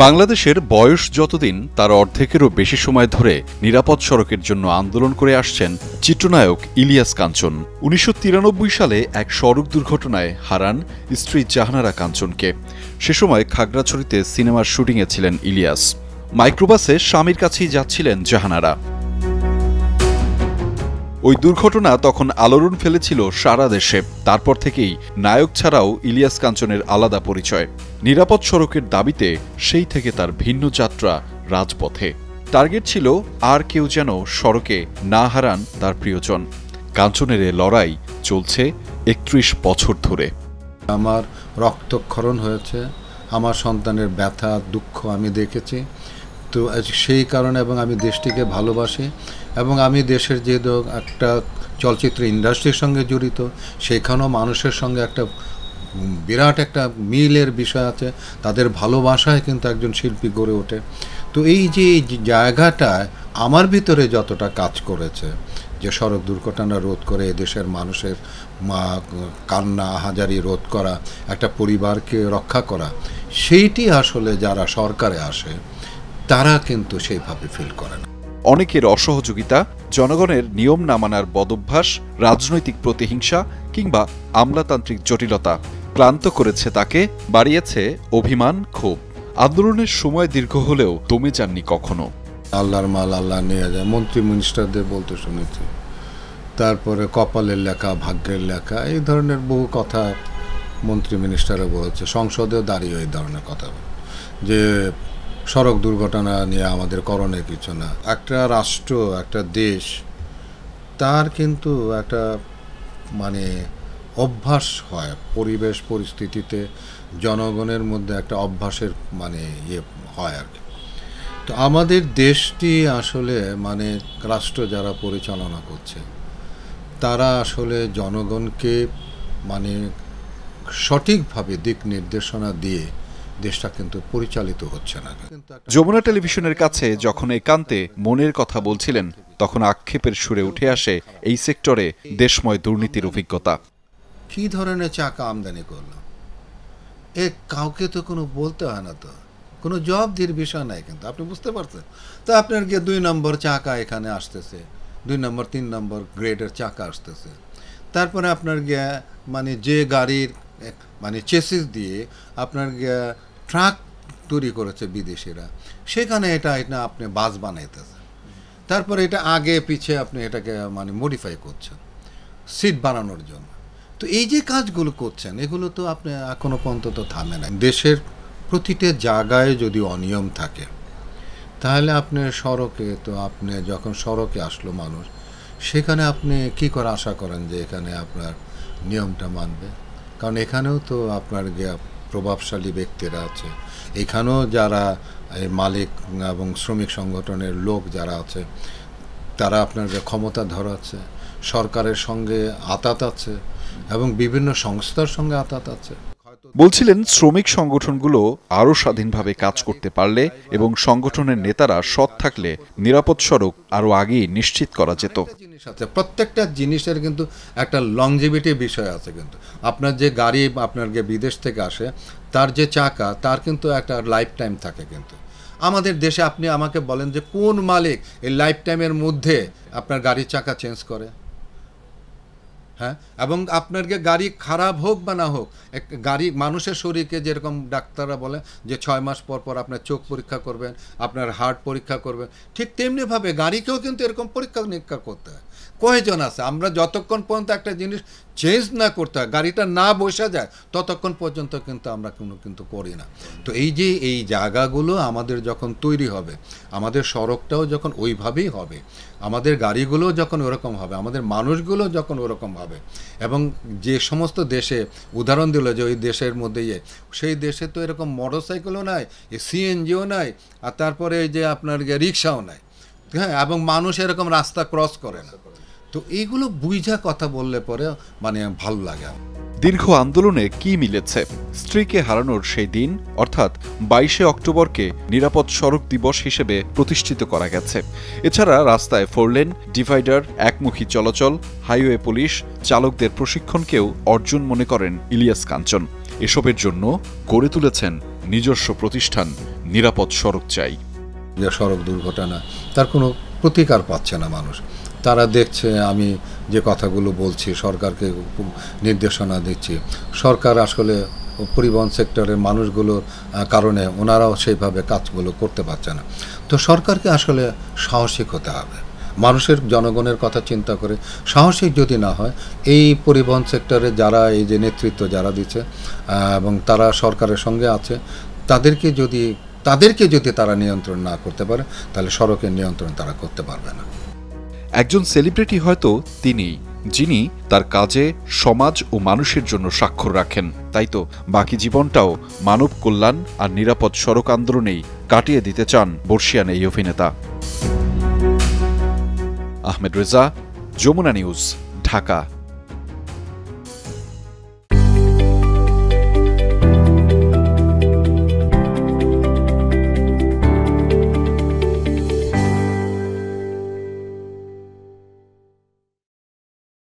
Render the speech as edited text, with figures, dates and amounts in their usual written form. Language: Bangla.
বাংলাদেশের বয়স যতদিন তার অর্ধেকেরও বেশি সময় ধরে নিরাপদ সড়কের জন্য আন্দোলন করে আসছেন চিত্রনায়ক ইলিয়াস কাঞ্চন। ১৯৯৩ সালে এক সড়ক দুর্ঘটনায় হারান স্ত্রী জাহানারা কাঞ্চনকে। সে সময় খাগড়াছড়িতে সিনেমার শুটিংয়ে ছিলেন ইলিয়াস। মাইক্রোবাসে স্বামীর কাছেই যাচ্ছিলেন জাহানারা। ওই দুর্ঘটনা তখন আলোড়ন ফেলেছিল সারা দেশে। তারপর থেকেই নায়ক ছাড়াও ইলিয়াস কাঞ্চনের আলাদা পরিচয়। নিরাপদ সড়কের দাবিতে সেই থেকে তার ভিন্ন যাত্রা রাজপথে। টার্গেট ছিল আর কেউ যেন সড়কে না হারান তার প্রিয়জন। কাঞ্চনের এ লড়াই চলছে ৩১ বছর ধরে। আমার রক্তক্ষরণ হয়েছে, আমার সন্তানের ব্যথা দুঃখ আমি দেখেছি। তো সেই কারণে এবং আমি দেশটিকে ভালোবাসি এবং আমি দেশের যে একটা চলচ্চিত্র ইন্ডাস্ট্রির সঙ্গে জড়িত, সেখানেও মানুষের সঙ্গে একটা বিরাট একটা মিলের বিষয় আছে। তাদের ভালোবাসায় কিন্তু একজন শিল্পী গড়ে ওঠে। তো এই যে জায়গাটায় আমার ভিতরে যতটা কাজ করেছে, যে সড়ক দুর্ঘটনা রোধ করে এদেশের মানুষের কান্না হাজারি রোধ করা, একটা পরিবারকে রক্ষা করা, সেইটি আসলে যারা সরকারে আসে তারা কিন্তু সেইভাবে ফিল করে না। অনেকের অসহযোগিতা, জনগণের নিয়ম না মানার বদভ্যাস, রাজনৈতিক প্রতিহিংসা কিংবা আমলাতান্ত্রিক জটিলতা ক্লান্ত করেছে তাকে, বাড়িয়েছে অভিমান, ক্ষোভ। আন্দোলনের সময় দীর্ঘ হলেও দমে যাননি কখনো। আল্লাহর মাল আল্লাহ নিয়ে যায়, মন্ত্রী মিনিস্টারদের বলতে শুনেছি। তারপরে কপালের লেখা, ভাগ্যের লেখা, এই ধরনের বহু কথা মন্ত্রী মিনিস্টারও বলেছে। সংসদেও দাঁড়িয়ে এই ধরনের কথা যে সড়ক দুর্ঘটনা নিয়ে আমাদের করণীয় কিছু না। একটা রাষ্ট্র, একটা দেশ, তার কিন্তু একটা অভ্যাস হয়, পরিবেশ পরিস্থিতিতে জনগণের মধ্যে একটা অভ্যাসের হয় আর কি। তো আমাদের দেশটি আসলে রাষ্ট্র যারা পরিচালনা করছে তারা আসলে জনগণকে সঠিকভাবে দিক নির্দেশনা দিয়ে দেশটা কিন্তু পরিচালিত হচ্ছে না। যমুনা টেলিভিশনের কাছে যখন একান্তে মনের কথা বলছিলেন, তখন আক্ষেপের সুরে উঠে আসে এই সেক্টরে দেশময় দুর্নীতির অভিজ্ঞতা। কি ধরনের চাকা আমদানি করলো এ কাউকে তো কোনো বলতে হয় না, তো কোনো জবাবদিহির বিষয় নাই। কিন্তু আপনি বুঝতে পারছেন তো, আপনার গিয়ে 2 নম্বর চাকা এখানে আসতেছে, 2 নম্বর 3 নম্বর গ্রেডের চাকা আসতেছে। তারপরে আপনার গিয়ে যে গাড়ির চেসিস দিয়ে আপনার গিয়ে ট্রাক তৈরি করেছে বিদেশিরা, সেখানে এটা আপনি বাস বানাইতেছে। তারপরে এটা আগে পিছে আপনি এটাকে মডিফাই করছেন সিট বানানোর জন্য। তো এই যে কাজগুলো করছেন, এগুলো তো আপনি এখনো পর্যন্ত থামে না। দেশের প্রতিটা জায়গায় যদি অনিয়ম থাকে, তাহলে আপনি সড়কে, তো আপনি যখন সড়কে আসলো মানুষ, সেখানে আপনি কি করে আশা করেন যে এখানে আপনার নিয়মটা মানবে? কারণ এখানেও তো আপনার প্রভাবশালী ব্যক্তিরা আছে, এখানেও যারা মালিক এবং শ্রমিক সংগঠনের লোক যারা আছে, তারা আপনার ক্ষমতা ধরাচ্ছে, সরকারের সঙ্গে আতাত আছে এবং বিভিন্ন সংস্থার সঙ্গে আতাত আছে। বলছিলেন প্রমিক সংগঠনগুলো আরও স্বাধীনভাবে কাজ করতে পারলে এবং সংগঠনের নেতারা সৎ থাকলে নিরাপদ সড়ক আরও আগেই নিশ্চিত করা যেত। প্রত্যেকটা জিনিসের কিন্তু একটা লংজিভিটি বিষয় আছে। কিন্তু আপনার যে গাড়ি আপনার বিদেশ থেকে আসে, তার যে চাকা, তার কিন্তু একটা লাইফ টাইম থাকে। কিন্তু আমাদের দেশে আপনি আমাকে বলেন যে কোন মালিক এই লাইফ টাইমের মধ্যে আপনার গাড়ির চাকা চেঞ্জ করে? হ্যাঁ, এবং আপনার গাড়ি খারাপ হোক বা না হোক, গাড়ি মানুষের শরীরকে যেরকম ডাক্তাররা বলে যে 6 মাস পর পর আপনার চোখ পরীক্ষা করবেন, আপনার হার্ট পরীক্ষা করবেন, ঠিক তেমনিভাবে গাড়িকেও কিন্তু এরকম পরীক্ষা নিরীক্ষা করতে হয়। কয়জন আছে আমরা যতক্ষণ পর্যন্ত একটা জিনিস চেঞ্জ না করতে হয়, গাড়িটা না বসে যায়, ততক্ষণ পর্যন্ত কিন্তু আমরা কিন্তু করি না। তো এই যে এই জায়গাগুলো আমাদের যখন তৈরি হবে, আমাদের সড়কটাও যখন ওইভাবেই হবে, আমাদের গাড়িগুলো যখন ওরকম হবে, আমাদের মানুষগুলো যখন ওরকম হবে, এবং যে সমস্ত দেশে উদাহরণ দিল যে ওই দেশের মধ্যে সেই দেশে তো এরকম মোটরসাইকেলও নাই, সিএনজিও নাই, আর তারপরে এই যে আপনার রিক্সাও নাই, হ্যাঁ, এবং মানুষ এরকম রাস্তা ক্রস করে না। তো এইগুলো বুঝা কথা বললে পরে ভালো লাগে। দীর্ঘ আন্দোলনে কি মিলেছে? স্ত্রীকে হারানোর সেই দিন অর্থাৎ 22শে অক্টোবরকে নিরাপদ সড়ক দিবস হিসেবে প্রতিষ্ঠিত করা গেছে। এছাড়া রাস্তায় 4 লেন, ডিভাইডার, একমুখী চলাচল, হাইওয়ে পুলিশ, চালকদের প্রশিক্ষণকেও অর্জন মনে করেন ইলিয়াস কাঞ্চন। এসবের জন্য গড়ে তুলেছেন নিজস্ব প্রতিষ্ঠান নিরাপদ সড়ক চাই। যে সড়ক দুর্ঘটনা তার কোনো প্রতিকার পাচ্ছে না মানুষ। তারা দেখছে আমি যে কথাগুলো বলছি, সরকারকে নির্দেশনা দিচ্ছি, সরকার আসলে পরিবহন সেক্টরের মানুষগুলোর কারণে ওনারাও সেইভাবে কাজগুলো করতে পারছে না। তো সরকারকে আসলে সাহসিক হতে হবে, মানুষের জনগণের কথা চিন্তা করে সাহসিক যদি না হয়, এই পরিবহন সেক্টরে যারা এই যে নেতৃত্ব যারা দিচ্ছে এবং তারা সরকারের সঙ্গে আছে, তাদেরকে যদি তারা নিয়ন্ত্রণ না করতে পারে, তাহলে সড়কের নিয়ন্ত্রণ তারা করতে পারবে না। একজন সেলিব্রিটি হয়তো তিনি, যিনি তার কাজে সমাজ ও মানুষের জন্য স্বাক্ষর রাখেন। তাই তো বাকি জীবনটাও মানব কল্যাণ আর নিরাপদ সড়ক আন্দোলনেই কাটিয়ে দিতে চান বর্ষিয়ান এই অভিনেতা। আহমেদ রেজা, যমুনা নিউজ, ঢাকা।